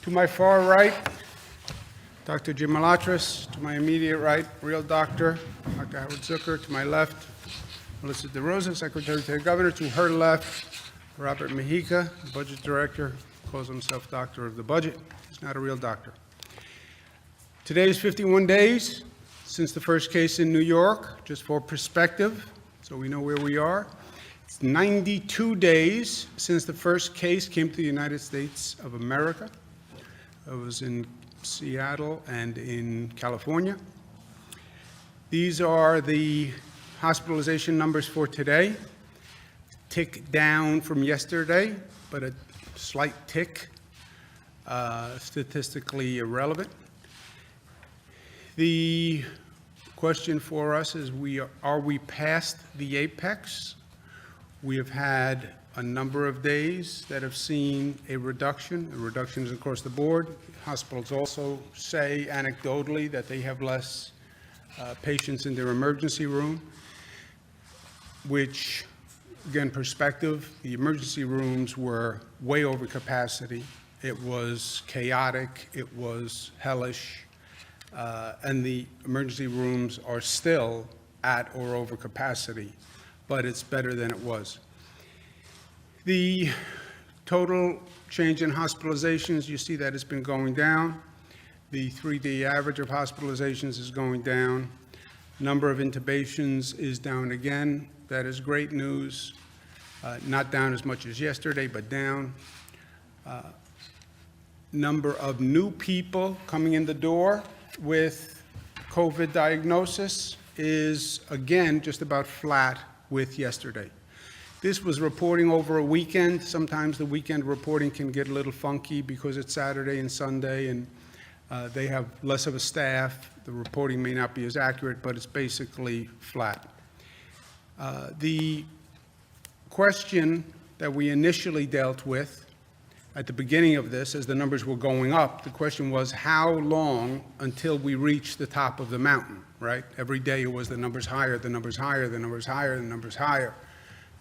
To my far right, Dr. Jim Malatras. To my immediate right, real doctor, Dr. Howard Zucker. To my left, Melissa DeRosa, Secretary to the Governor. To her left, Robert Mejica, Budget Director, calls himself Doctor of the Budget. He's not a real doctor. Today is 51 days since the first case in New York, just for perspective, so we know where we are. It's 92 days since the first case came to the United States of America. It was in Seattle and in California. These are the hospitalization numbers for today. Tick down from yesterday, but a slight tick, statistically irrelevant. The question for us is, are we past the apex? We have had a number of days that have seen a reduction. The reduction is across the board. Hospitals also say anecdotally that they have less patients in their emergency room, which, again, perspective, the emergency rooms were way over capacity. It was chaotic. It was hellish. And the emergency rooms are still at or over capacity, but it's better than it was. The total change in hospitalizations, you see that it's been going down. The 3-day average of hospitalizations is going down. Number of intubations is down again. That is great news. Not down as much as yesterday, but down. Number of new people coming in the door with COVID diagnosis is, again, just about flat with yesterday. This was reporting over a weekend. Sometimes the weekend reporting can get a little funky because it's Saturday and Sunday, and they have less of a staff. The reporting may not be as accurate, but it's basically flat. The question that we initially dealt with at the beginning of this, as the numbers were going up, the question was how long until we reach the top of the mountain, right? Every day it was the numbers higher, the numbers higher, the numbers higher, the numbers higher.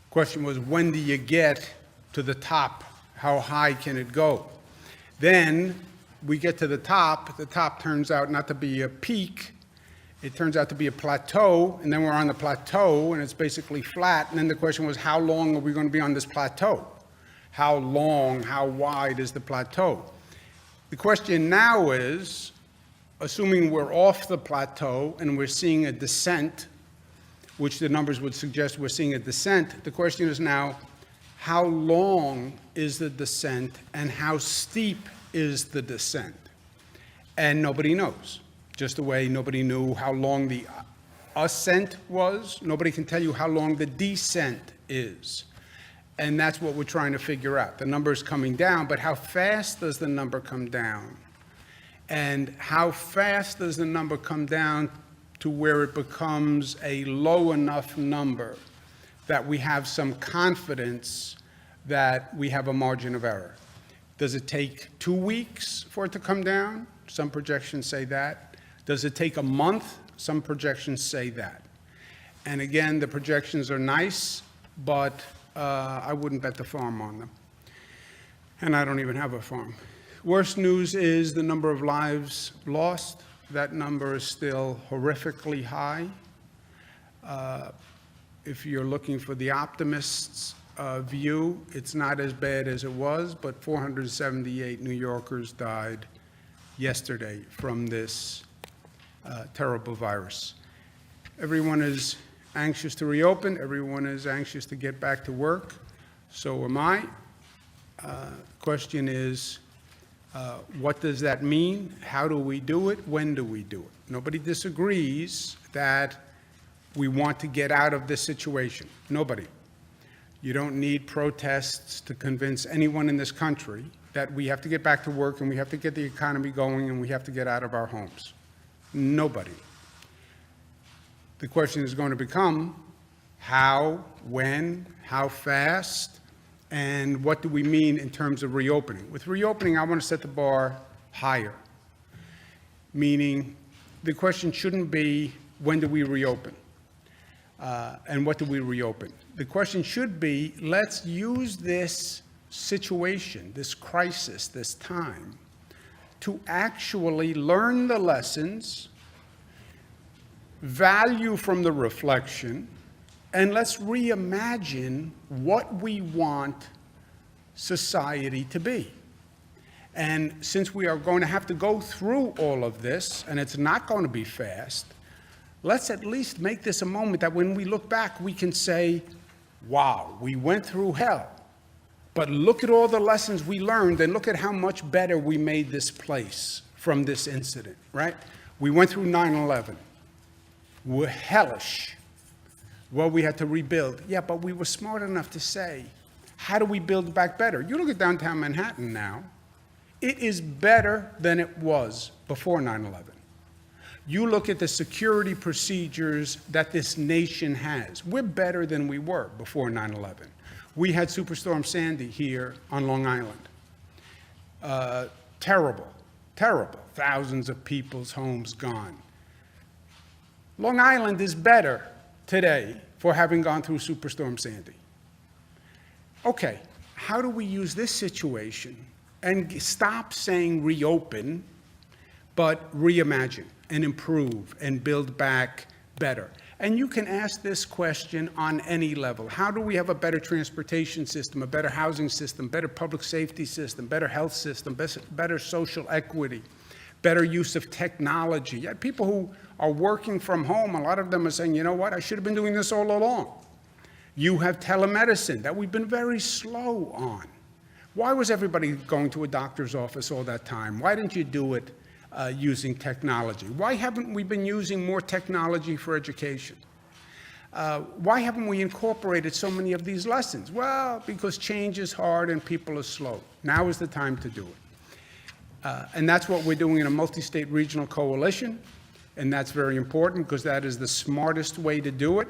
The question was, when do you get to the top? How high can it go? Then we get to the top turns out not to be a peak, it turns out to be a plateau, and then we're on the plateau and it's basically flat, and then the question was, how long are we going to be on this plateau? How long, how wide is the plateau? The question now is, assuming we're off the plateau and we're seeing a descent, which the numbers would suggest we're seeing a descent, the question is now, how long is the descent and how steep is the descent? And nobody knows. Just the way nobody knew how long the ascent was, nobody can tell you how long the descent is. And that's what we're trying to figure out. The number is coming down, but how fast does the number come down? And how fast does the number come down to where it becomes a low enough number that we have some confidence that we have a margin of error? Does it take 2 weeks for it to come down? Some projections say that. Does it take a month? Some projections say that. And again, the projections are nice, but I wouldn't bet the farm on them. And I don't even have a farm. Worst news is the number of lives lost. That number is still horrifically high. If you're looking for the optimist's view, it's not as bad as it was, but 478 New Yorkers died yesterday from this terrible virus. Everyone is anxious to reopen. Everyone is anxious to get back to work. So am I. The question is, what does that mean? How do we do it? When do we do it? Nobody disagrees that we want to get out of this situation. Nobody. You don't need protests to convince anyone in this country that we have to get back to work and we have to get the economy going and we have to get out of our homes. Nobody. The question is going to become how, when, how fast, and what do we mean in terms of reopening? With reopening, I want to set the bar higher, meaning the question shouldn't be when do we reopen and what do we reopen. The question should be, let's use this situation, this crisis, this time, to actually learn the lessons, value from the reflection, and let's reimagine what we want society to be. And since we are going to have to go through all of this, and it's not going to be fast, let's at least make this a moment that when we look back, we can say, wow, we went through hell, but look at all the lessons we learned, and look at how much better we made this place from this incident, right? We went through 9/11. We're hellish. Well, we had to rebuild. Yeah, but we were smart enough to say, how do we build back better? You look at downtown Manhattan now, it is better than it was before 9/11. You look at the security procedures that this nation has. We're better than we were before 9/11. We had Superstorm Sandy here on Long Island. Terrible, terrible. Thousands of people's homes gone. Long Island is better today for having gone through Superstorm Sandy. Okay, how do we use this situation and stop saying reopen, but reimagine and improve and build back better? And you can ask this question on any level. How do we have a better transportation system, a better housing system, better public safety system, better health system, better social equity, better use of technology? Yeah, people who are working from home, a lot of them are saying, you know what, I should have been doing this all along. You have telemedicine that we've been very slow on. Why was everybody going to a doctor's office all that time? Why didn't you do it using technology? Why haven't we been using more technology for education? Why haven't we incorporated so many of these lessons? Well, because change is hard and people are slow. Now is the time to do it. And that's what we're doing in a multi-state regional coalition. And that's very important because that is the smartest way to do it.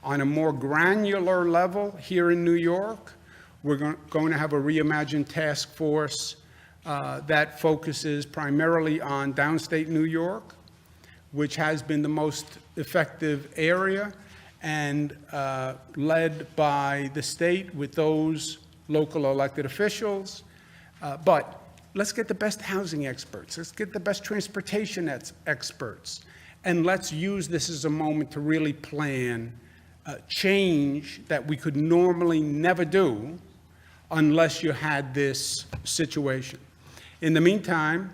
On a more granular level here in New York, we're going to have a reimagined task force that focuses primarily on downstate New York, which has been the most effective area, and led by the state with those local elected officials. But let's get the best housing experts. Let's get the best transportation experts. And let's use this as a moment to really plan change that we could normally never do unless you had this situation. In the meantime,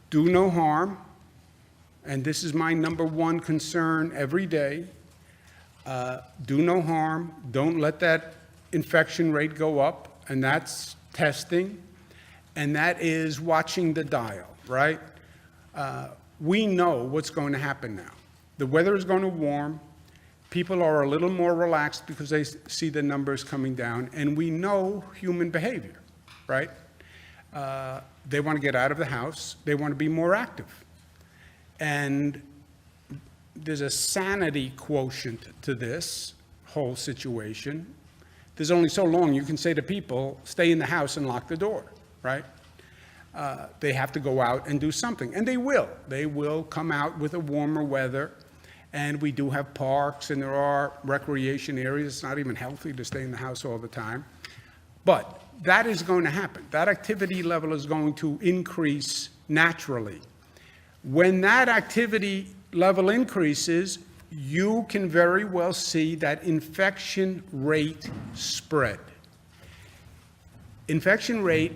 do no harm, and this is my number one concern every day. Do no harm. Don't let that infection rate go up, and that's testing, and that is watching the dial, right? We know what's going to happen now. The weather is going to warm. People are a little more relaxed because they see the numbers coming down, and we know human behavior, right? They want to get out of the house. They want to be more active. And there's a sanity quotient to this whole situation. There's only so long you can say to people, stay in the house and lock the door, right? They have to go out and do something, and they will. They will come out with a warmer weather. And we do have parks, and there are recreation areas. It's not even healthy to stay in the house all the time. But that is going to happen. That activity level is going to increase naturally. When that activity level increases, you can very well see that infection rate spread. Infection rate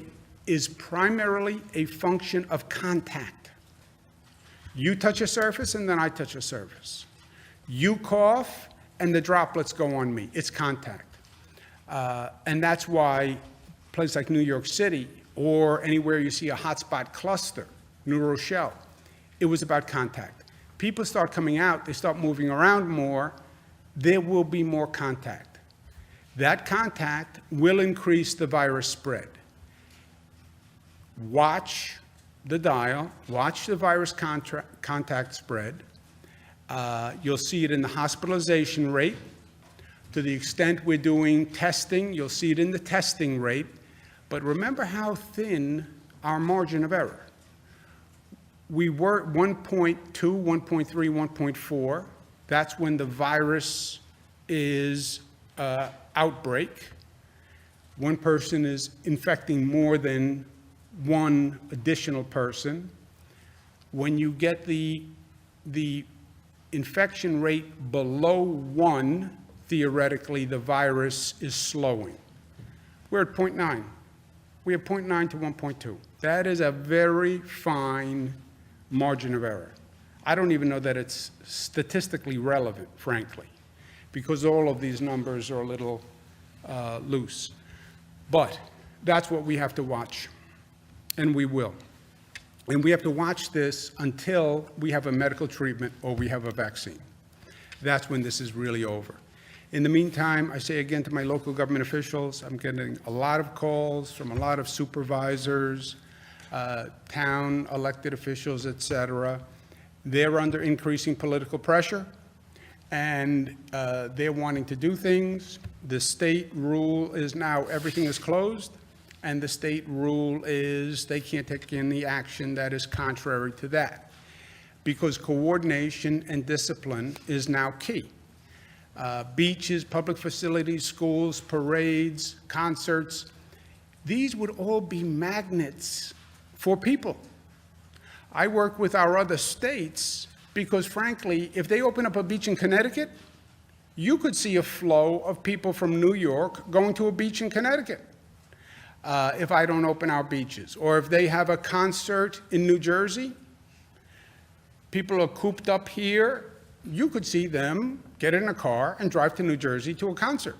is primarily a function of contact. You touch a surface, and then I touch a surface. You cough, and the droplets go on me. It's contact. And that's why a place like New York City, or anywhere you see a hotspot cluster, New Rochelle, it was about contact. People start coming out, they start moving around more, there will be more contact. That contact will increase the virus spread. Watch the dial, watch the virus contact spread. You'll see it in the hospitalization rate. To the extent we're doing testing, you'll see it in the testing rate. But remember how thin our margin of error. We were 1.2, 1.3, 1.4. That's when the virus is outbreak. One person is infecting more than one additional person. When you get the infection rate below 1, theoretically, the virus is slowing. We're at 0.9. We have 0.9 to 1.2. That is a very fine margin of error. I don't even know that it's statistically relevant, frankly, because all of these numbers are a little loose. But that's what we have to watch, and we will. And we have to watch this until we have a medical treatment or we have a vaccine. That's when this is really over. In the meantime, I say again to my local government officials, I'm getting a lot of calls from a lot of supervisors, town elected officials, et cetera. They're under increasing political pressure, and they're wanting to do things. The state rule is now everything is closed, and the state rule is they can't take any action that is contrary to that, because coordination and discipline is now key. Beaches, public facilities, schools, parades, concerts, these would all be magnets for people. I work with our other states because, frankly, if they open up a beach in Connecticut, you could see a flow of people from New York going to a beach in Connecticut if I don't open our beaches. Or if they have a concert in New Jersey, people are cooped up here, you could see them get in a car and drive to New Jersey to a concert.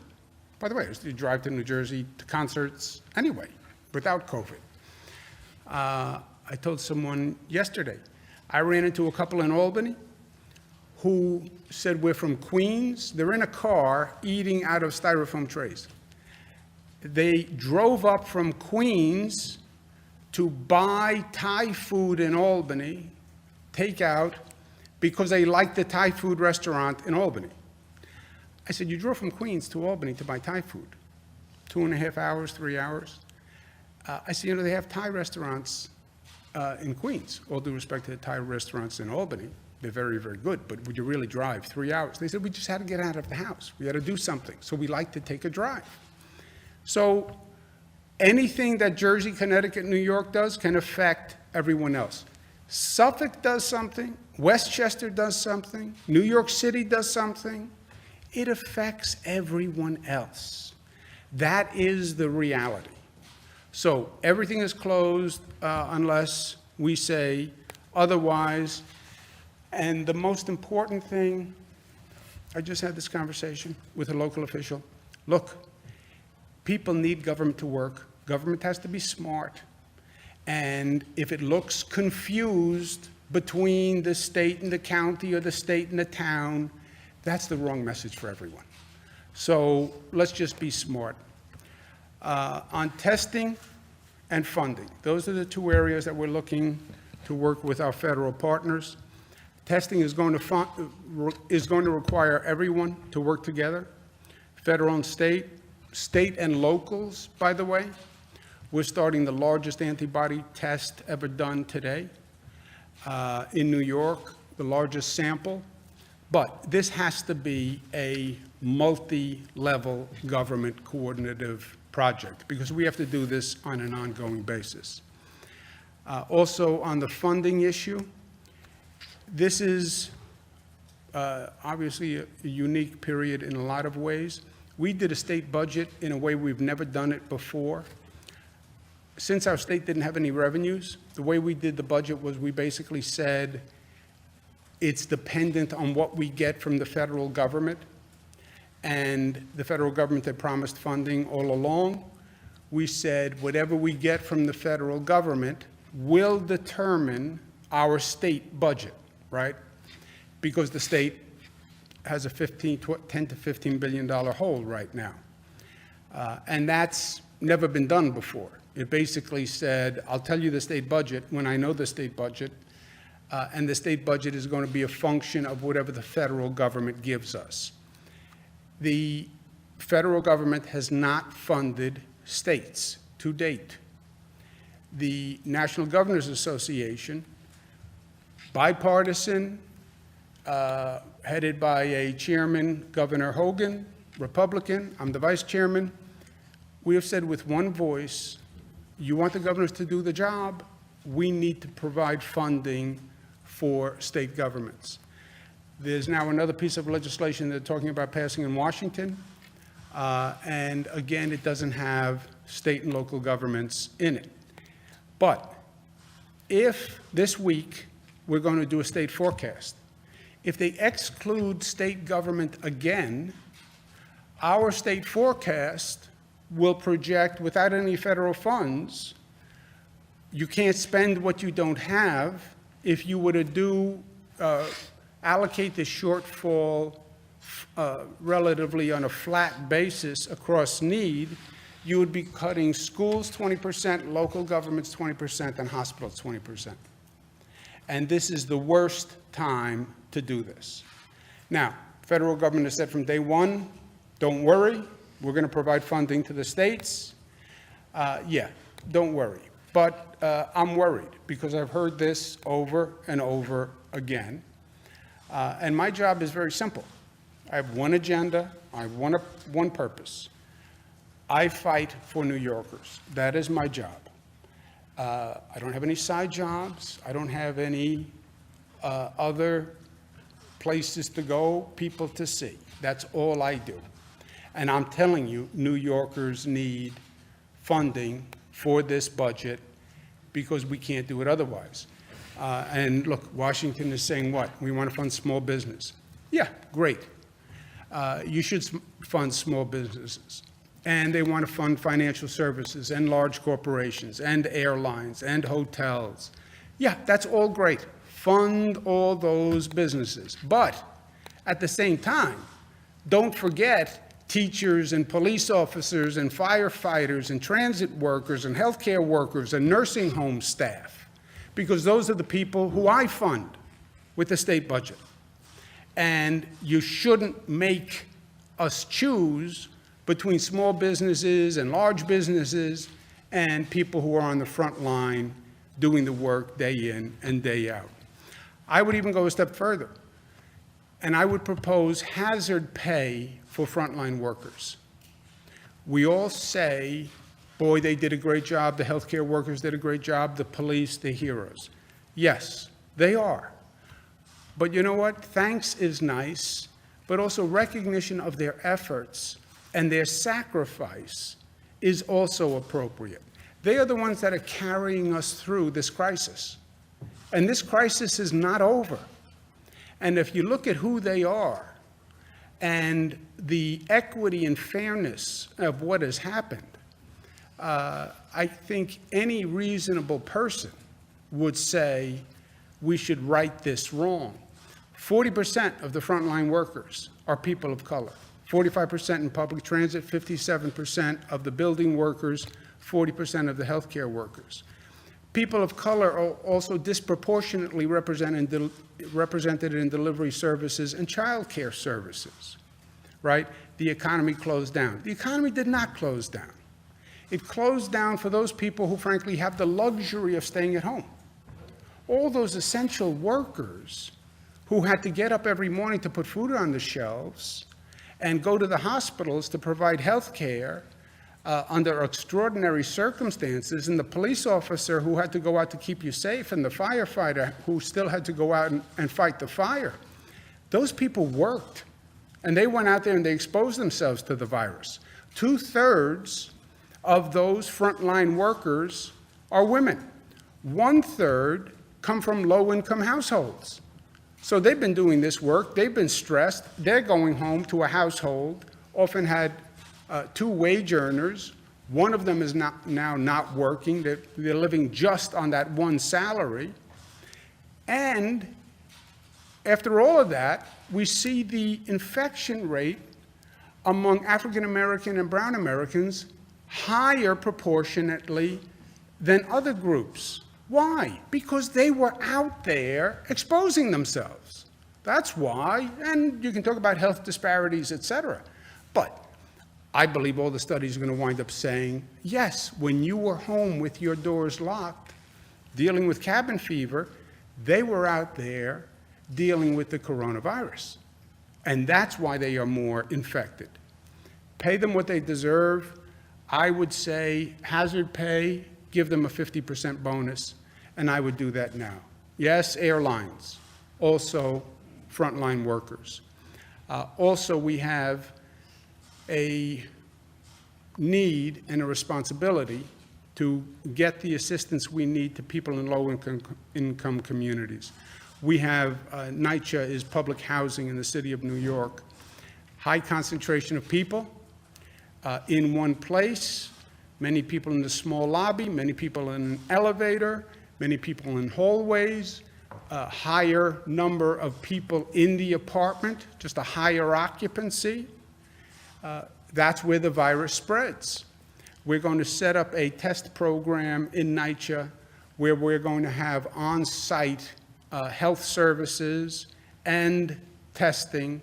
By the way, you drive to New Jersey to concerts anyway, without COVID. I told someone yesterday, I ran into a couple in Albany who said, we're from Queens. They're in a car eating out of styrofoam trays. They drove up from Queens to buy Thai food in Albany, takeout, because they liked the Thai food restaurant in Albany. I said, you drove from Queens to Albany to buy Thai food. 2.5 hours, 3 hours. I said, you know, they have Thai restaurants in Queens. All due respect to the Thai restaurants in Albany. They're very, very good, but would you really drive 3 hours? They said, we just had to get out of the house. We had to do something, so we like to take a drive. So anything that Jersey, Connecticut, New York does can affect everyone else. Suffolk does something, Westchester does something, New York City does something. It affects everyone else. That is the reality. So everything is closed unless we say otherwise. And the most important thing, I just had this conversation with a local official. Look, people need government to work. Government has to be smart. And if it looks confused between the state and the county or the state and the town, that's the wrong message for everyone. So let's just be smart. On testing and funding, those are the two areas that we're looking to work with our federal partners. Testing is going to require everyone to work together, federal and state and locals, by the way. We're starting the largest antibody test ever done today in New York, the largest sample. But this has to be a multi-level government coordinative project because we have to do this on an ongoing basis. Also on the funding issue, this is obviously a unique period in a lot of ways. We did a state budget in a way we've never done it before. Since our state didn't have any revenues, the way we did the budget was we basically said it's dependent on what we get from the federal government. And the federal government had promised funding all along. We said whatever we get from the federal government will determine our state budget, right? Because the state has a $10 to $15 billion hole right now. And that's never been done before. It basically said, I'll tell you the state budget when I know the state budget, and the state budget is going to be a function of whatever the federal government gives us. The federal government has not funded states to date. The National Governors Association, bipartisan, headed by a chairman, Governor Hogan, Republican, I'm the vice chairman, we have said with one voice, you want the governors to do the job, we need to provide funding for state governments. There's now another piece of legislation they're talking about passing in Washington, and again, it doesn't have state and local governments in it. But if this week we're going to do a state forecast, if they exclude state government again, our state forecast will project, without any federal funds, you can't spend what you don't have. If you were to allocate the shortfall relatively on a flat basis across need, you would be cutting schools 20%, local governments 20%, and hospitals 20%. And this is the worst time to do this. Now, federal government has said from day one, don't worry, we're going to provide funding to the states. Yeah, don't worry. But I'm worried because I've heard this over and over again. And my job is very simple. I have one agenda. I have one purpose. I fight for New Yorkers. That is my job. I don't have any side jobs. I don't have any other places to go, people to see. That's all I do. And I'm telling you, New Yorkers need funding for this budget because we can't do it otherwise. And look, Washington is saying what? We want to fund small business. Yeah, great. You should fund small businesses. And they want to fund financial services and large corporations and airlines and hotels. Yeah, that's all great. Fund all those businesses. But at the same time, don't forget teachers and police officers and firefighters and transit workers and healthcare workers and nursing home staff, because those are the people who I fund with the state budget. And you shouldn't make us choose between small businesses and large businesses and people who are on the front line doing the work day in and day out. I would even go a step further, and I would propose hazard pay for frontline workers. We all say, boy, they did a great job, the healthcare workers did a great job, the police, the heroes. Yes, they are. But you know what? Thanks is nice, but also recognition of their efforts and their sacrifice is also appropriate. They are the ones that are carrying us through this crisis. And this crisis is not over. And if you look at who they are and the equity and fairness of what has happened, I think any reasonable person would say we should right this wrong. 40% of the frontline workers are people of color. 45% in public transit, 57% of the building workers, 40% of the healthcare workers. People of color are also disproportionately represented in delivery services and child care services, right? The economy closed down. The economy did not close down. It closed down for those people who, frankly, have the luxury of staying at home. All those essential workers who had to get up every morning to put food on the shelves and go to the hospitals to provide health care under extraordinary circumstances, and the police officer who had to go out to keep you safe, and the firefighter who still had to go out and fight the fire. Those people worked, and they went out there and they exposed themselves to the virus. 2/3 of those frontline workers are women. 1/3 come from low-income households. So they've been doing this work, they've been stressed, they're going home to a household, often had 2 wage earners. One of them is now not working. They're living just on that one salary. And after all of that, we see the infection rate among African American and brown Americans higher proportionately than other groups. Why? Because they were out there exposing themselves. That's why. And you can talk about health disparities, et cetera. But I believe all the studies are going to wind up saying, yes, when you were home with your doors locked, dealing with cabin fever, they were out there dealing with the coronavirus. And that's why they are more infected. Pay them what they deserve. I would say hazard pay give them a 50% bonus, and I would do that now. Yes, airlines, also frontline workers. Also, we have a need and a responsibility to get the assistance we need to people in low-income communities. We have, NYCHA is public housing in the city of New York. High concentration of people in one place, many people in the small lobby, many people in an elevator, many people in hallways, a higher number of people in the apartment, just a higher occupancy. That's where the virus spreads. We're going to set up a test program in NYCHA where we're going to have on-site health services and testing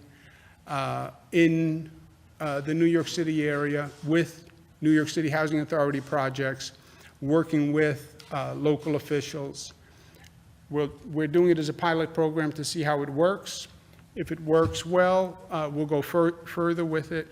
in the New York City area with New York City Housing Authority projects, working with local officials. We're doing it as a pilot program to see how it works. If it works well, we'll go further with it.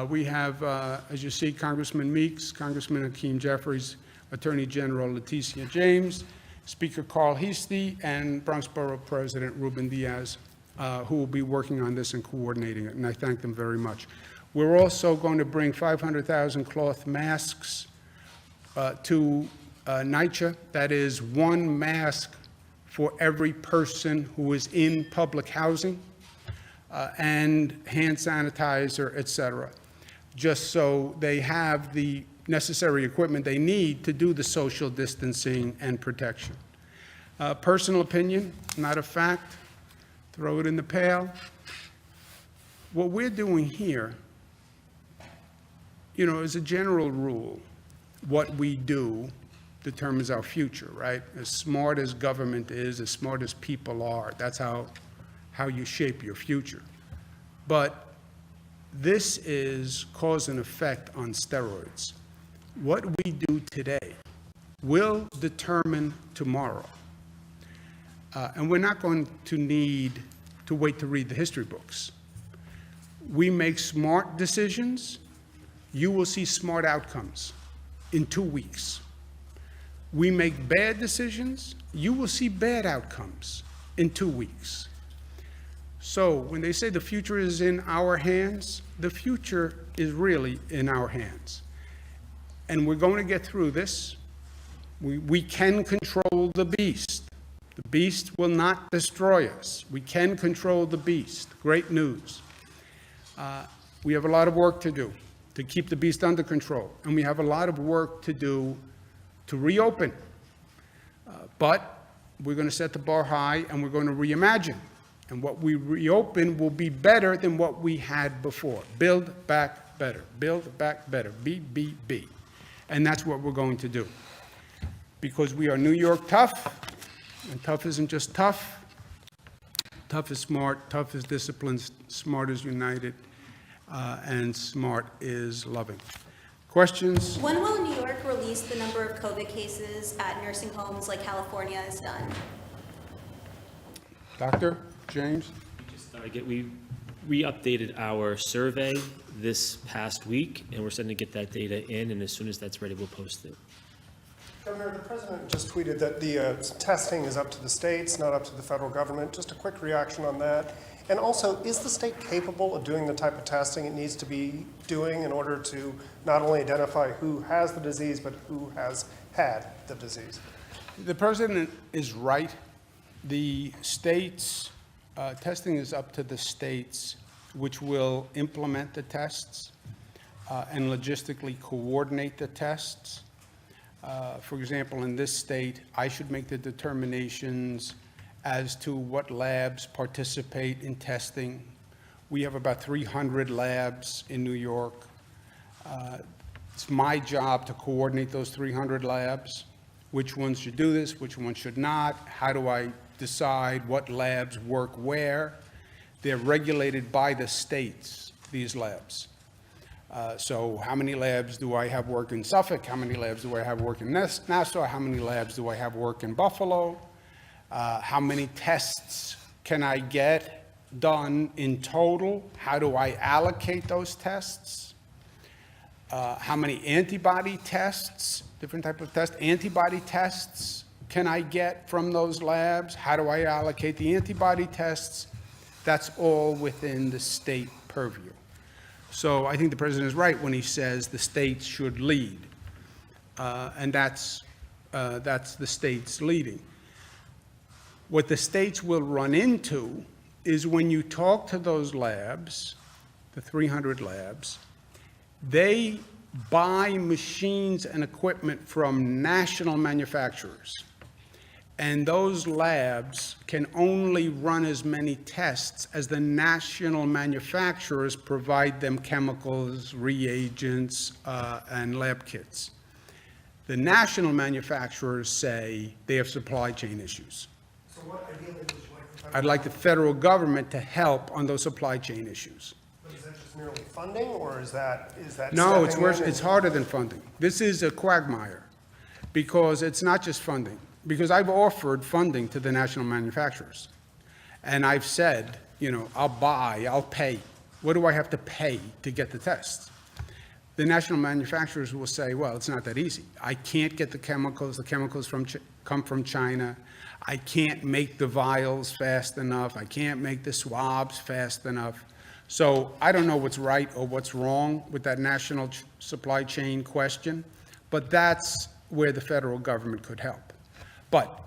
We have, as you see, Congressman Meeks, Congressman Hakeem Jeffries, Attorney General Leticia James, Speaker Carl Heastie, and Bronx Borough President Ruben Diaz, who will be working on this and coordinating it, and I thank them very much. We're also going to bring 500,000 cloth masks to NYCHA. That is one mask for every person who is in public housing, and hand sanitizer, et cetera, just so they have the necessary equipment they need to do the social distancing and protection. Personal opinion, not a fact. Throw it in the pail. What we're doing here, you know, as a general rule, what we do determines our future, right? As smart as government is, as smart as people are, that's how you shape your future. But this is cause and effect on steroids. What we do today will determine tomorrow. And we're not going to need to wait to read the history books. We make smart decisions. You will see smart outcomes in 2 weeks. We make bad decisions. You will see bad outcomes in 2 weeks. So when they say the future is in our hands, the future is really in our hands. And we're going to get through this. We can control the beast. The beast will not destroy us. We can control the beast. Great news. We have a lot of work to do to keep the beast under control. And we have a lot of work to do to reopen. But we're going to set the bar high and we're going to reimagine. And what we reopen will be better than what we had before. Build back better. Build back better. BBB. And that's what we're going to do. Because we are New York tough. And tough isn't just tough. Tough is smart. Tough is disciplined. Smart is united. And smart is loving. Questions? When will New York release the number of COVID cases at nursing homes like California has done? Doctor James? We updated our survey this past week, and we're starting to get that data in, and as soon as that's ready, we'll post it. Governor, the president just tweeted that the testing is up to the states, not up to the federal government. Just a quick reaction on that. And also, is the state capable of doing the type of testing it needs to be doing in order to not only identify who has the disease, but who has had the disease? The president is right. The states, testing is up to the states, which will implement the tests and logistically coordinate the tests. For example, in this state, I should make the determinations as to what labs participate in testing. We have about 300 labs in New York. It's my job to coordinate those 300 labs. Which ones should do this, which ones should not? How do I decide what labs work where? They're regulated by the states, these labs. So how many labs do I have work in Suffolk? How many labs do I have work in Nassau? How many labs do I have work in Buffalo? How many tests can I get done in total? How do I allocate those tests? How many antibody tests, different type of tests, antibody tests can I get from those labs? How do I allocate the antibody tests? That's all within the state purview. So I think the president is right when he says the states should lead. And that's the states leading. What the states will run into is when you talk to those labs, the 300 labs, they buy machines and equipment from national manufacturers. And those labs can only run as many tests as the national manufacturers provide them chemicals, reagents, and lab kits. The national manufacturers say they have supply chain issues. So what ideally would you like? I'd like the federal government to help on those supply chain issues. But is that just merely funding, or is that No, it's stepping worse, in and- it's harder than funding. This is a quagmire, because it's not just funding. Because I've offered funding to the national manufacturers. And I've said, I'll buy, I'll pay. What do I have to pay to get the tests? The national manufacturers will say, well, it's not that easy. I can't get the chemicals come from China. I can't make the vials fast enough. I can't make the swabs fast enough. So I don't know what's right or what's wrong with that national supply chain question, but that's where the federal government could help. But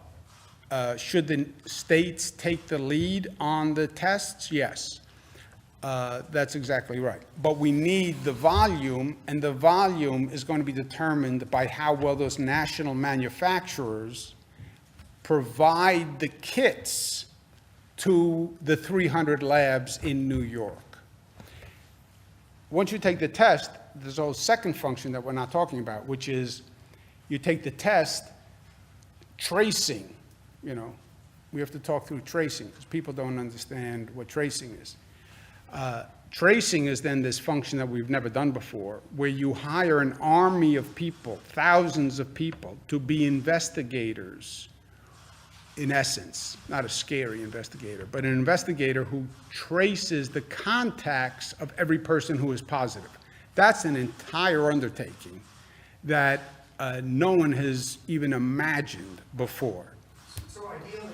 should the states take the lead on the tests? Yes, that's exactly right. But we need the volume, and the volume is going to be determined by how well those national manufacturers provide the kits to the 300 labs in New York. Once you take the test, there's a whole second function that we're not talking about, which is you take the test, tracing, we have to talk through tracing because people don't understand what tracing is. Tracing is then this function that we've never done before, where you hire an army of people, thousands of people, to be investigators, in essence, not a scary investigator, but an investigator who traces the contacts of every person who is positive. That's an entire undertaking that no one has even imagined before. So ideally,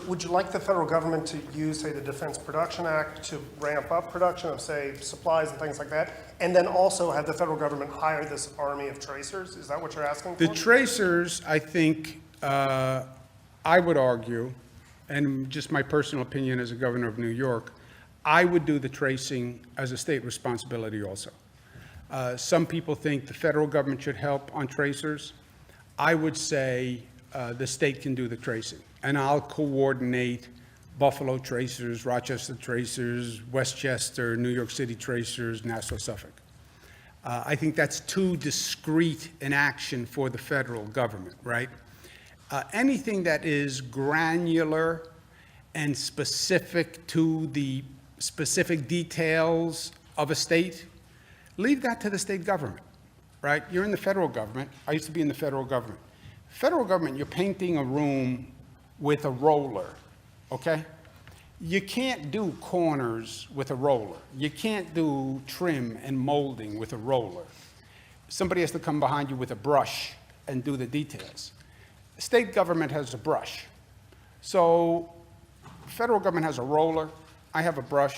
would you like the federal government to use, say, the Defense Production Act to ramp up production of, say, supplies and things like that, and then also have the federal government hire this army of tracers? Is that what you're asking for? The tracers, I think, I would argue, and just my personal opinion as a governor of New York, I would do the tracing as a state responsibility also. Some people think the federal government should help on tracers. I would say the state can do the tracing, and I'll coordinate Buffalo tracers, Rochester tracers, Westchester, New York City tracers, Nassau, Suffolk. I think that's too discrete an action for the federal government, right? Anything that is granular and specific to the specific details of a state, leave that to the state government, right? You're in the federal government. I used to be in the federal government. Federal government, you're painting a room with a roller, okay? You can't do corners with a roller. You can't do trim and molding with a roller. Somebody has to come behind you with a brush and do the details. State government has a brush. So federal government has a roller. I have a brush.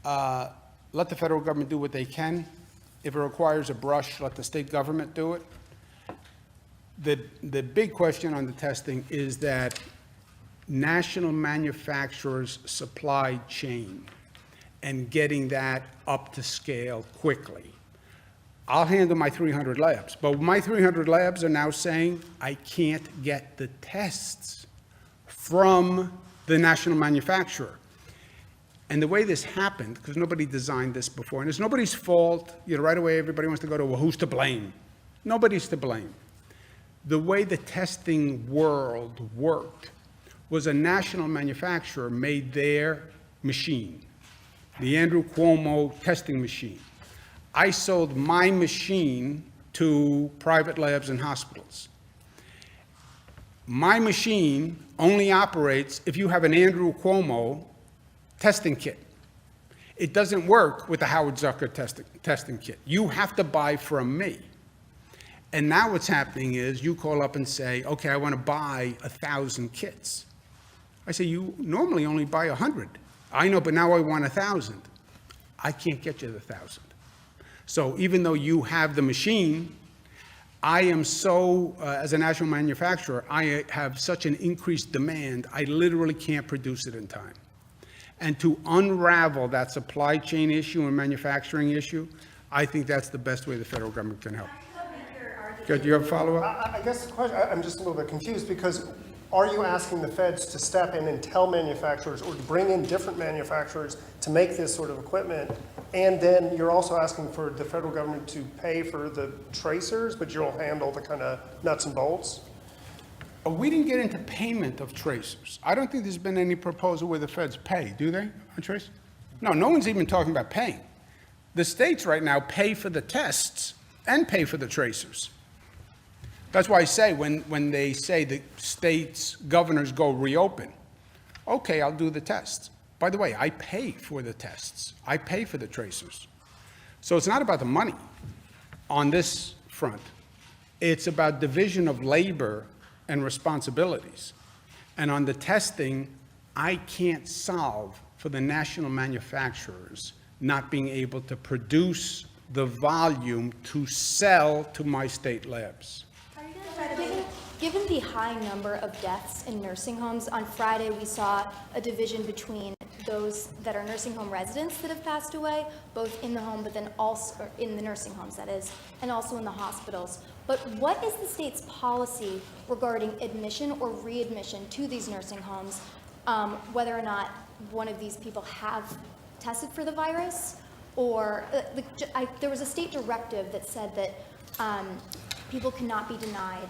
Let the federal government do what they can. If it requires a brush, let the state government do it. The big question on the testing is that national manufacturers' supply chain and getting that up to scale quickly. I'll handle my 300 labs, but my 300 labs are now saying I can't get the tests from the national manufacturer. And the way this happened, because nobody designed this before, and it's nobody's fault, right away everybody wants to go to, well, who's to blame? Nobody's to blame. The way the testing world worked was a national manufacturer made their machine, the Andrew Cuomo testing machine. I sold my machine to private labs and hospitals. My machine only operates if you have an Andrew Cuomo testing kit. It doesn't work with the Howard Zucker testing kit. You have to buy from me. And now what's happening is you call up and say, okay, I want to buy 1,000 kits. I say, you normally only buy 100. I know, but now I want 1,000. I can't get you the 1,000. So even though you have the machine, I am so, as a national manufacturer, I have such an increased demand, I literally can't produce it in time. And to unravel that supply chain issue and manufacturing issue, I think that's the best way the federal government can help. Good, you have a follow-up? I guess the question, I'm just a little bit confused, because are you asking the feds to step in and tell manufacturers, or to bring in different manufacturers to make this sort of equipment? And then you're also asking for the federal government to pay for the tracers, but you'll handle the kind of nuts and bolts? We didn't get into payment of tracers. I don't think there's been any proposal where the feds pay, do they, on tracers? No one's even talking about paying. The states right now pay for the tests and pay for the tracers. That's why I say when they say the states' governors go reopen, okay, I'll do the tests. By the way, I pay for the tests. I pay for the tracers. So it's not about the money on this front. It's about division of labor and responsibilities. And on the testing, I can't solve for the national manufacturers not being able to produce the volume to sell to my state labs. Given the high number of deaths in nursing homes, on Friday we saw a division between those that are nursing home residents that have passed away, both in the home, but then also or in the nursing homes, that is, and also in the hospitals. But what is the state's policy regarding admission or readmission to these nursing homes, whether or not one of these people have tested for the virus, or there was a state directive that said that people cannot be denied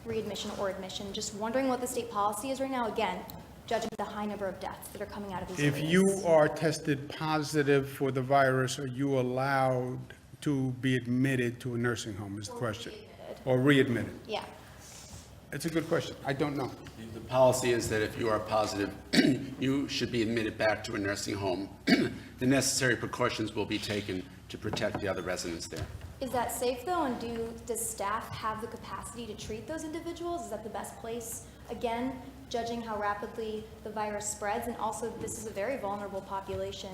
readmission or admission. Just wondering what the state policy is right now, again, judging the high number of deaths that are coming out of these If areas. you are tested positive for the virus, are you allowed to be admitted to a nursing home is the question? Or readmitted? Yeah. It's a good question. I don't know. The policy is that if you are positive, you should be admitted back to a nursing home. The necessary precautions will be taken to protect the other residents there. Is that safe though, and does staff have the capacity to treat those individuals? Is that the best place? Again, judging how rapidly the virus spreads, and also this is a very vulnerable population,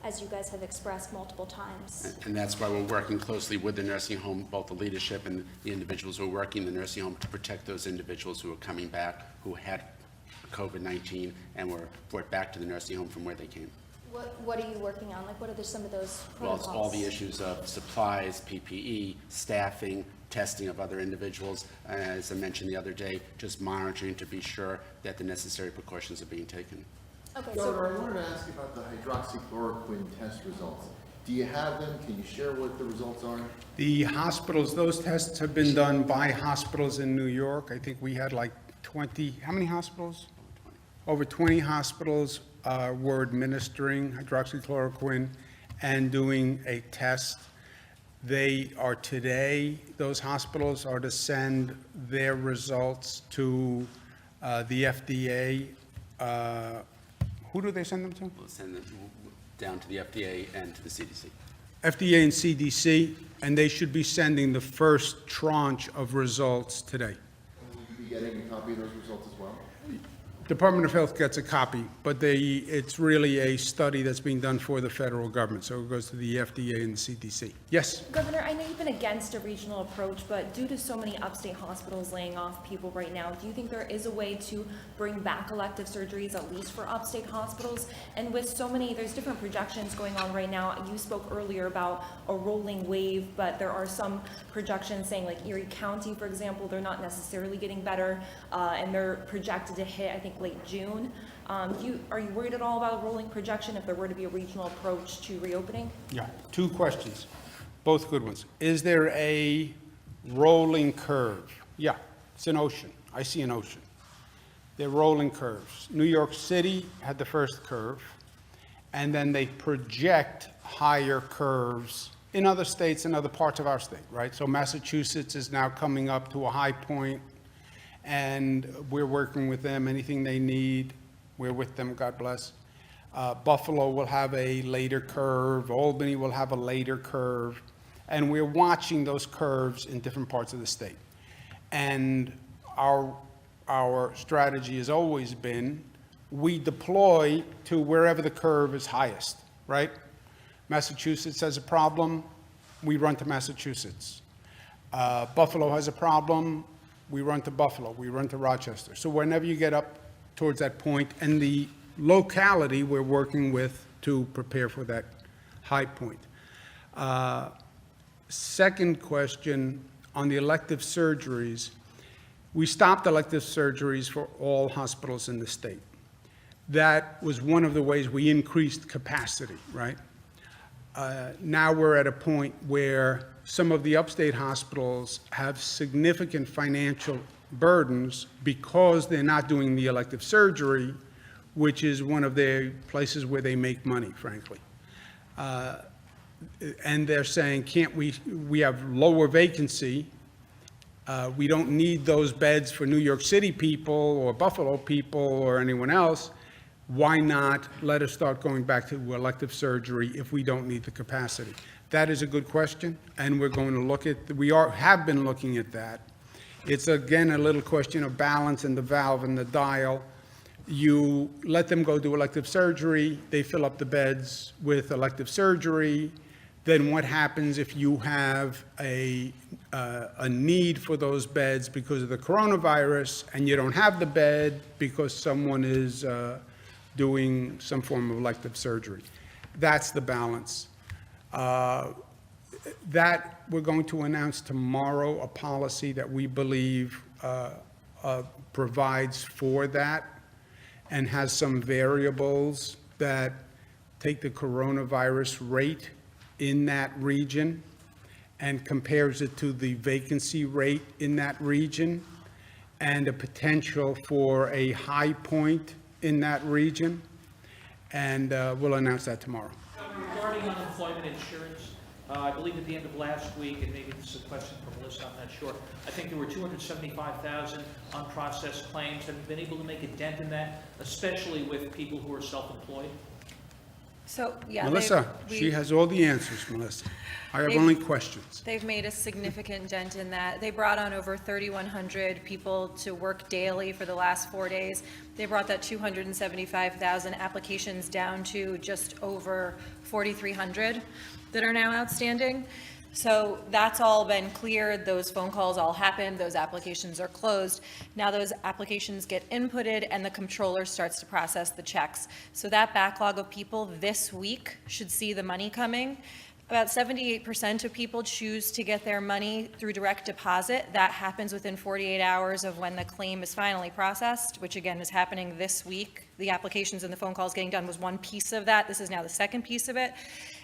as you guys have expressed multiple times. And that's why we're working closely with the nursing home, both the leadership and the individuals who are working in the nursing home, to protect those individuals who are coming back, who had COVID-19 and were brought back to the nursing home from where they came. What are you working on? Like, what are some of those Well, protocols? it's all the issues of supplies, PPE, staffing, testing of other individuals, as I mentioned the other day, just monitoring to be sure that the necessary precautions are being taken. Okay, so Governor, I wanted to ask you about the hydroxychloroquine test results. Do you have them? Can you share what the results are? The hospitals, those tests have been done by hospitals in New York. I think we had like 20, how many hospitals? Over 20 hospitals were administering hydroxychloroquine and doing a test. They are today, those hospitals are to send their results to the FDA. Who do they send them to? We'll send them down to the FDA and to the CDC. FDA and CDC, and they should be sending the first tranche of results today. Will you be getting a copy of those results as well? Department of Health gets a copy, but it's really a study that's being done for the federal government, so it goes to the FDA and the CDC. Yes? Governor, I know you've been against a regional approach, but due to so many upstate hospitals laying off people right now, do you think there is a way to bring back elective surgeries, at least for upstate hospitals? And with so many, there's different projections going on right now. You spoke earlier about a rolling wave, but there are some projections saying, like Erie County, for example, they're not necessarily getting better, and they're projected to hit, I think, late June. Are you worried at all about a rolling projection if there were to be a regional approach to reopening? Yeah, two questions, both good ones. Is there a rolling curve? Yeah, it's an ocean. I see an ocean. They're rolling curves. New York City had the first curve, and then they project higher curves in other states and other parts of our state, right? So Massachusetts is now coming up to a high point, and we're working with them. Anything they need, we're with them, God bless. Buffalo will have a later curve, Albany will have a later curve, and we're watching those curves in different parts of the state. And our strategy has always been, we deploy to wherever the curve is highest, right? Massachusetts has a problem, we run to Massachusetts. Buffalo has a problem, we run to Buffalo, we run to Rochester. So whenever you get up towards that point, and the locality we're working with to prepare for that high point. Second question, on the elective surgeries, we stopped elective surgeries for all hospitals in the state. That was one of the ways we increased capacity, right? Now we're at a point where some of the upstate hospitals have significant financial burdens because they're not doing the elective surgery, which is one of the places where they make money, frankly. And they're saying, can't we have lower vacancy, we don't need those beds for New York City people or Buffalo people or anyone else. Why not let us start going back to elective surgery if we don't need the capacity? That is a good question, and we're going to look at, have been looking at that. It's again a little question of balance and the valve and the dial. You let them go do elective surgery, they fill up the beds with elective surgery. Then what happens if you have a need for those beds because of the coronavirus and you don't have the bed because someone is doing some form of elective surgery? That's the balance. That we're going to announce tomorrow, a policy that we believe provides for that and has some variables that take the coronavirus rate in that region and compares it to the vacancy rate in that region and a potential for a high point in that region. And we'll announce that tomorrow. Regarding unemployment insurance, I believe at the end of last week, and maybe this is a question for Melissa, I'm not sure, I think there were 275,000 unprocessed claims. Have you been able to make a dent in that, especially with people who are self-employed? So, yeah. Melissa, she has all the answers, Melissa. I have only questions. They've made a significant dent in that. They brought on over 3,100 people to work daily for the last 4 days. They brought that 275,000 applications down to just over 4,300 that are now outstanding. So that's all been cleared. Those phone calls all happened. Those applications are closed. Now those applications get inputted and the controller starts to process the checks. So that backlog of people this week should see the money coming. About 78% of people choose to get their money through direct deposit. That happens within 48 hours of when the claim is finally processed, which again is happening this week. The applications and the phone calls getting done was one piece of that. This is now the second piece of it.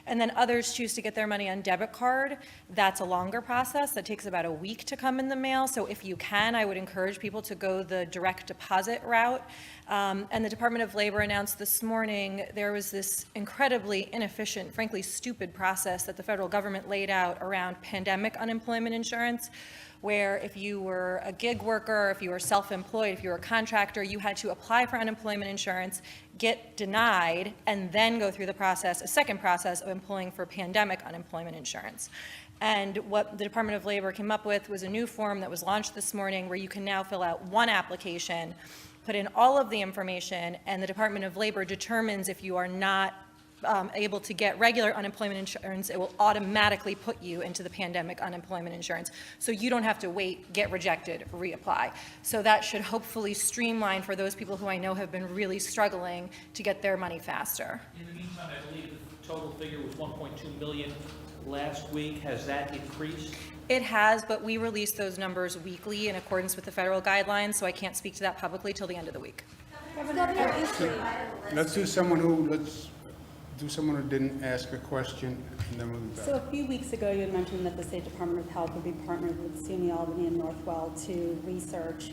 And then others choose to get their money on debit card. That's a longer process. That takes about a week to come in the mail. So if you can, I would encourage people to go the direct deposit route. And the Department of Labor announced this morning there was this incredibly inefficient, frankly stupid process that the federal government laid out around pandemic unemployment insurance, where if you were a gig worker, if you were self-employed, if you were a contractor, you had to apply for unemployment insurance, get denied, and then go through the process, a second process of employing for pandemic unemployment insurance. And what the Department of Labor came up with was a new form that was launched this morning where you can now fill out one application, put in all of the information, and the Department of Labor determines if you are not able to get regular unemployment insurance, it will automatically put you into the pandemic unemployment insurance. So you don't have to wait, get rejected, reapply. So that should hopefully streamline for those people who I know have been really struggling to get their money faster. In the meantime, I believe the total figure was 1.2 million last week. Has that increased? It has, but we release those numbers weekly in accordance with the federal guidelines, so I can't speak to that publicly till the end of the week. Let's do someone who didn't ask a question, and then we'll be back. So a few weeks ago, you had mentioned that the State Department of Health would be partnered with SUNY Albany and Northwell to research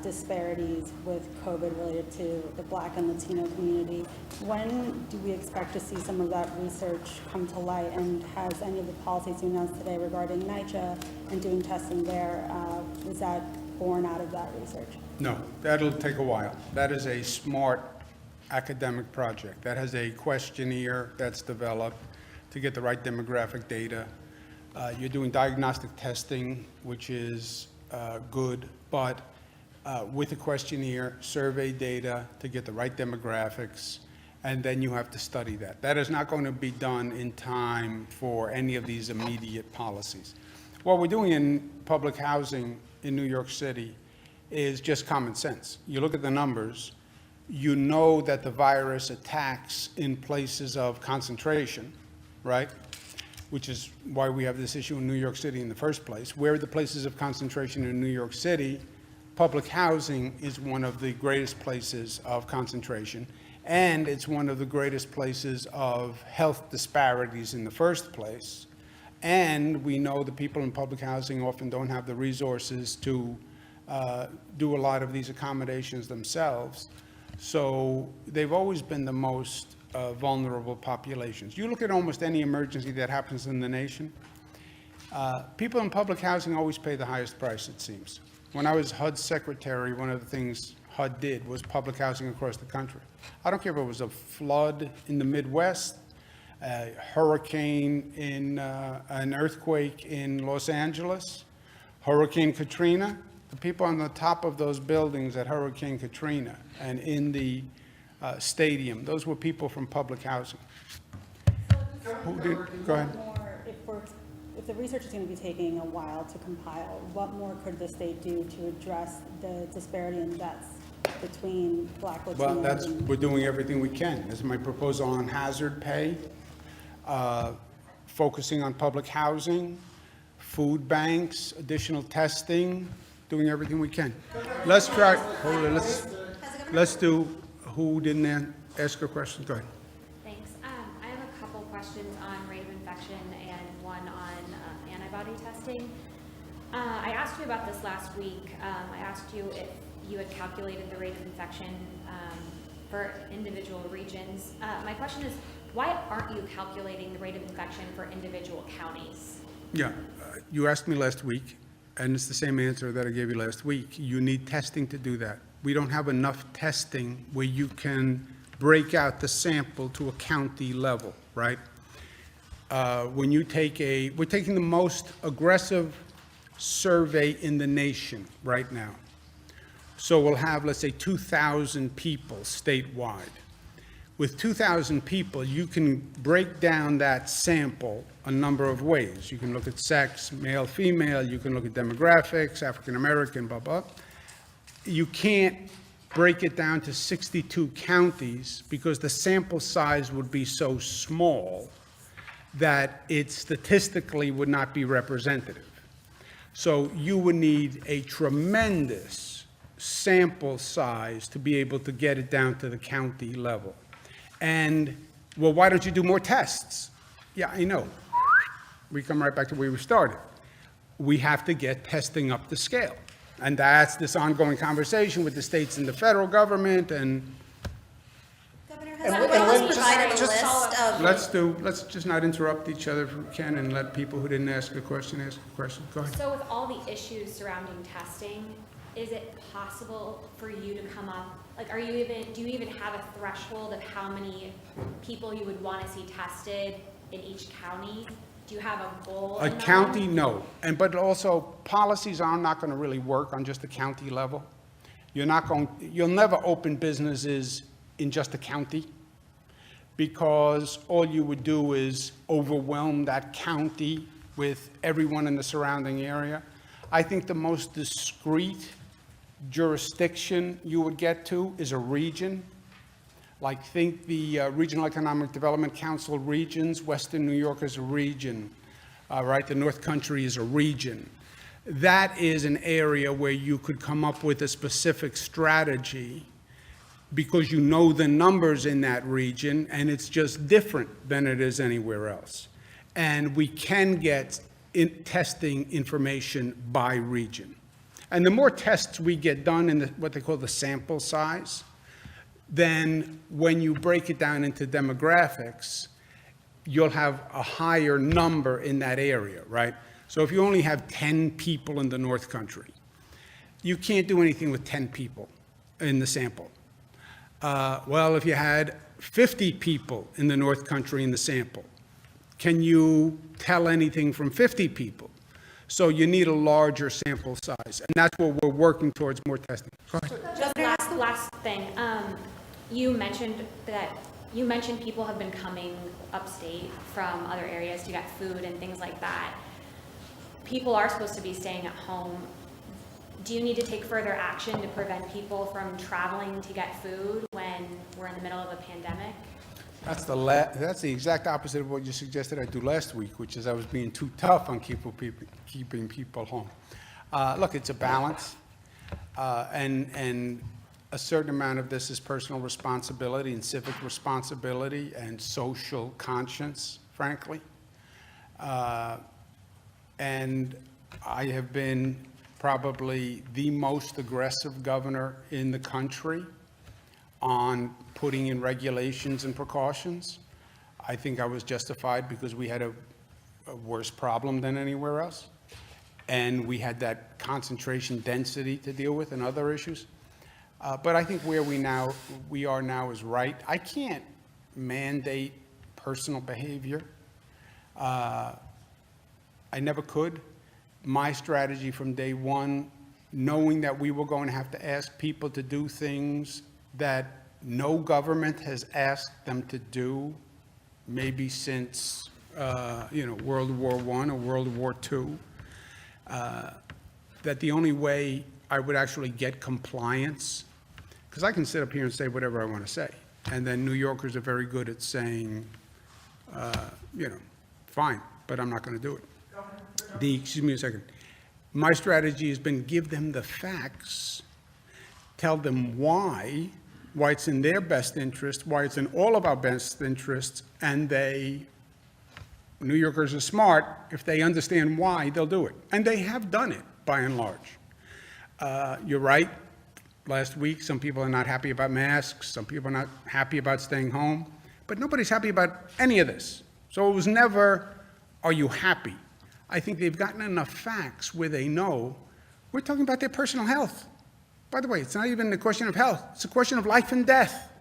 disparities with COVID related to the Black and Latino community. When do we expect to see some of that research come to light? And has any of the policies you announced today regarding NYCHA and doing testing there, was that born out of that research? No, that'll take a while. That is a smart academic project. That has a questionnaire that's developed to get the right demographic data. You're doing diagnostic testing, which is good, but with a questionnaire, survey data to get the right demographics, and then you have to study that. That is not going to be done in time for any of these immediate policies. What we're doing in public housing in New York City is just common sense. You look at the numbers, you know that the virus attacks in places of concentration, right? Which is why we have this issue in New York City in the first place. Where are the places of concentration in New York City? Public housing is one of the greatest places of concentration, and it's one of the greatest places of health disparities in the first place. And we know the people in public housing often don't have the resources to do a lot of these accommodations themselves. So they've always been the most vulnerable populations. You look at almost any emergency that happens in the nation, people in public housing always pay the highest price, it seems. When I was HUD secretary, one of the things HUD did was public housing across the country. I don't care if it was a flood in the Midwest, a hurricane in an earthquake in Los Angeles, Hurricane Katrina. The people on the top of those buildings at Hurricane Katrina and in the stadium, those were people from public housing. Who did? Go ahead. If the research is going to be taking a while to compile, what more could the state do to address the disparity in deaths between Black, Latino, Well, we're doing everything we can. This is my proposal on hazard pay, focusing on public housing, food banks, additional testing, doing everything we can. Let's try, hold on, let's do, who didn't ask a question? Go ahead. Thanks. I have a couple questions on rate of infection and one on antibody testing. I asked you about this last week. I asked you if you had calculated the rate of infection for individual regions. My question is, why aren't you calculating the rate of infection for individual counties? Yeah, you asked me last week, and it's the same answer that I gave you last week. You need testing to do that. We don't have enough testing where you can break out the sample to a county level, right? When you take we're taking the most aggressive survey in the nation right now. So we'll have, let's say, 2,000 people statewide. With 2,000 people, you can break down that sample a number of ways. You can look at sex, male, female, you can look at demographics, African American, blah, blah. You can't break it down to 62 counties because the sample size would be so small that it statistically would not be representative. So you would need a tremendous sample size to be able to get it down to the county level. And, well, why don't you do more tests? Yeah, I know. We come right back to where we started. We have to get testing up the scale. And that's this ongoing conversation with the states and the federal government, and Governor, has anyone provided a list of? let's just not interrupt each other if we can, and let people who didn't ask a question ask a question. Go ahead. So with all the issues surrounding testing, is it possible for you to come up, like, do you even have a threshold of how many people you would want to see tested in each county? Do you have a goal? A county, no. But also, policies are not going to really work on just the county level. You'll never open businesses in just a county, because all you would do is overwhelm that county with everyone in the surrounding area. I think the most discrete jurisdiction you would get to is a region. Like, think the Regional Economic Development Council regions. Western New York is a region, right? The North Country is a region. That is an area where you could come up with a specific strategy because you know the numbers in that region, and it's just different than it is anywhere else. And we can get testing information by region. And the more tests we get done in what they call the sample size, then when you break it down into demographics, you'll have a higher number in that area, right? So if you only have 10 people in the North Country, you can't do anything with 10 people in the sample. Well, if you had 50 people in the North Country in the sample, can you tell anything from 50 people? So you need a larger sample size, and that's what we're working towards, more testing. Go ahead. Just last thing, you mentioned people have been coming upstate from other areas to get food and things like that. People are supposed to be staying at home. Do you need to take further action to prevent people from traveling to get food when we're in the middle of a pandemic? That's the exact opposite of what you suggested I do last week, which is I was being too tough on keeping people home. Look, it's a balance, and a certain amount of this is personal responsibility and civic responsibility and social conscience, frankly. And I have been probably the most aggressive governor in the country on putting in regulations and precautions. I think I was justified because we had a worse problem than anywhere else. And we had that concentration density to deal with and other issues. But I think where we are now is right. I can't mandate personal behavior. I never could. My strategy from day one, knowing that we were going to have to ask people to do things that no government has asked them to do, maybe since World War I or World War II, that the only way I would actually get compliance, because I can sit up here and say whatever I want to say, and then New Yorkers are very good at saying, fine, but I'm not going to do it. Excuse me a second. My strategy has been give them the facts, tell them why it's in their best interest, why it's in all of our best interests, and New Yorkers are smart. If they understand why, they'll do it. And they have done it, by and large. You're right. Last week, some people are not happy about masks. Some people are not happy about staying home. But nobody's happy about any of this. So it was never, are you happy? I think they've gotten enough facts where they know we're talking about their personal health. By the way, it's not even a question of health. It's a question of life and death.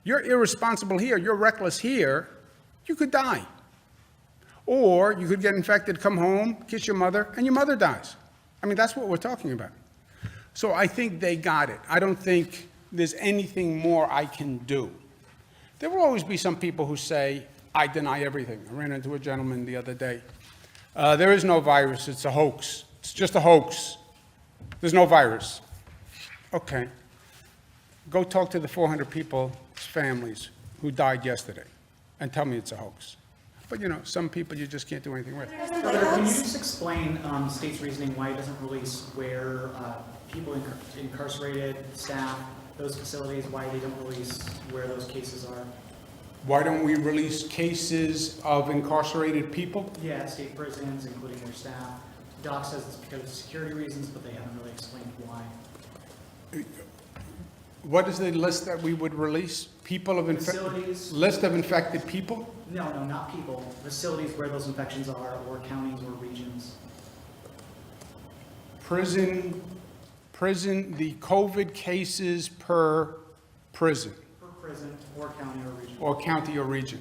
You're irresponsible here. You're reckless here. You could die. Or you could get infected, come home, kiss your mother, and your mother dies. I mean, that's what we're talking about. So I think they got it. I don't think there's anything more I can do. There will always be some people who say, I deny everything. I ran into a gentleman the other day. There is no virus. It's a hoax. It's just a hoax. There's no virus. Okay. Go talk to the 400 people's families who died yesterday and tell me it's a hoax. But, some people you just can't do anything with. Governor, can you just explain the state's reasoning why it doesn't release where people incarcerated, staff, those facilities, why they don't release where those cases are? Why don't we release cases of incarcerated people? Yeah, state prisons, including their staff. Doc says it's because of security reasons, but they haven't really explained why. What is the list that we would release? People of Facilities. List of infected people? No, not people. Facilities where those infections are, or counties or regions. Prison, the COVID cases per prison. Per prison, or county or region. Or county or region.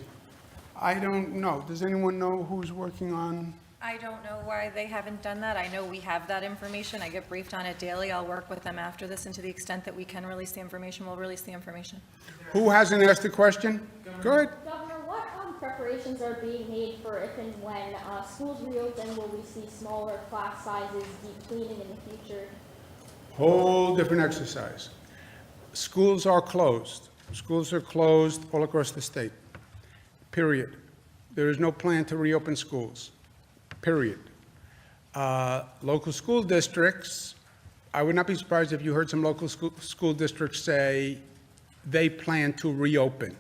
I don't know. Does anyone know who's working on? I don't know why they haven't done that. I know we have that information. I get briefed on it daily. I'll work with them after this, and to the extent that we can release the information, we'll release the information. Who hasn't asked a question? Go ahead. Governor, what preparations are being made for if and when schools reopen? Will we see smaller class sizes, deep cleaning in the future? Whole different exercise. Schools are closed. Schools are closed all across the state. Period. There is no plan to reopen schools. Period. Local school districts, I would not be surprised if you heard some local school districts say they plan to reopen.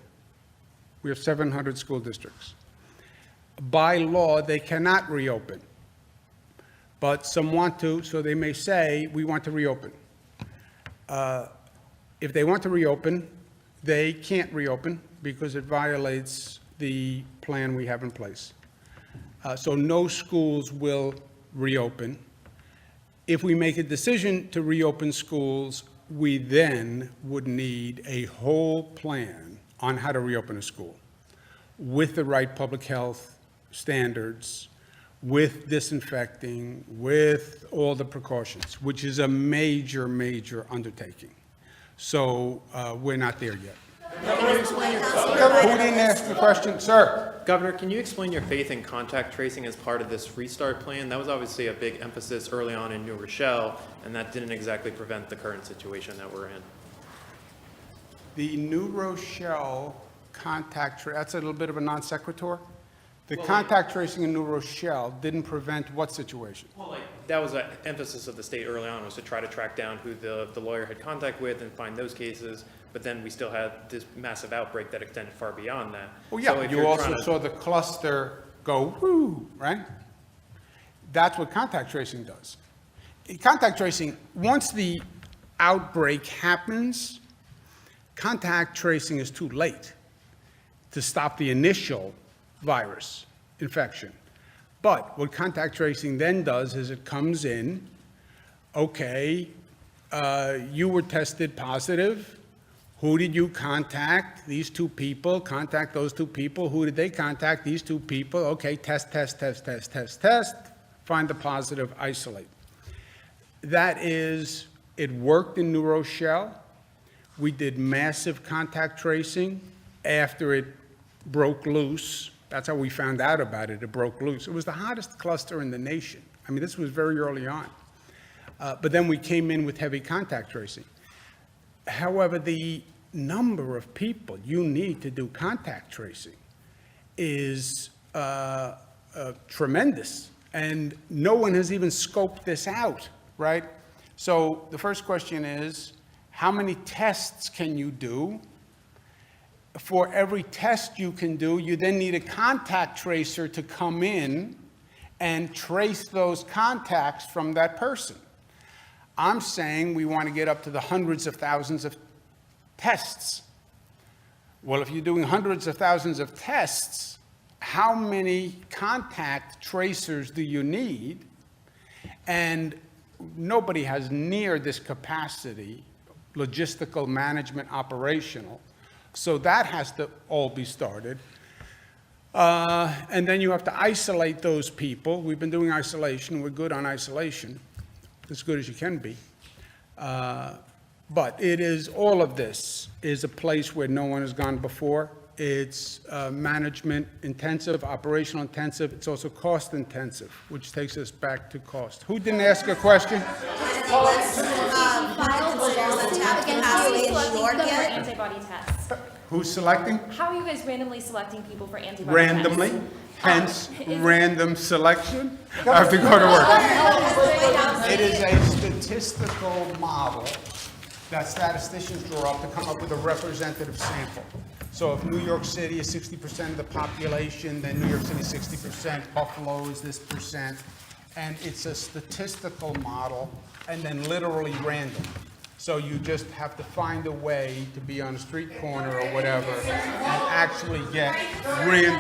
We have 700 school districts. By law, they cannot reopen, but some want to, so they may say, we want to reopen. If they want to reopen, they can't reopen because it violates the plan we have in place. So no schools will reopen. If we make a decision to reopen schools, we then would need a whole plan on how to reopen a school with the right public health standards, with disinfecting, with all the precautions, which is a major, major undertaking. So we're not there yet. Who didn't ask the question? Sir? Governor, can you explain your faith in contact tracing as part of this restart plan? That was obviously a big emphasis early on in New Rochelle, and that didn't exactly prevent the current situation that we're in. The New Rochelle that's a little bit of a non sequitur. The contact tracing in New Rochelle didn't prevent what situation? Well, that was an emphasis of the state early on, was to try to track down who the lawyer had contact with and find those cases. But then we still had this massive outbreak that extended far beyond that. Well, yeah, So if you you're also trying to- saw the cluster go, whoo, right? That's what contact tracing does. Contact tracing, once the outbreak happens, contact tracing is too late to stop the initial virus infection. But what contact tracing then does is it comes in, okay, you were tested positive. Who did you contact? These two people. Contact those two people. Who did they contact? These two people. Okay, test. Find the positive, isolate. It worked in New Rochelle. We did massive contact tracing after it broke loose. That's how we found out about it. It broke loose. It was the hottest cluster in the nation. I mean, this was very early on. But then we came in with heavy contact tracing. However, the number of people you need to do contact tracing is tremendous. And no one has even scoped this out, right? So the first question is, how many tests can you do? For every test you can do, you then need a contact tracer to come in and trace those contacts from that person. I'm saying we want to get up to the hundreds of thousands of tests. Well, if you're doing hundreds of thousands of tests, how many contact tracers do you need? And nobody has near this capacity, logistical, management, operational. So that has to all be started. And then you have to isolate those people. We've been doing isolation. We're good on isolation, as good as you can be. But it is, all of this is a place where no one has gone before. It's management intensive, operational intensive. It's also cost intensive, which takes us back to cost. Who didn't ask a question? Antibody tests. Who's selecting? How are you guys randomly selecting people for antibody tests? Randomly, hence random selection. I have to go to work. It is a statistical model that statisticians draw up to come up with a representative sample. So if New York City is 60% of the population, then New York City is 60%, Buffalo is this percent. And it's a statistical model and then literally random. So you just have to find a way to be on a street corner or whatever and actually get random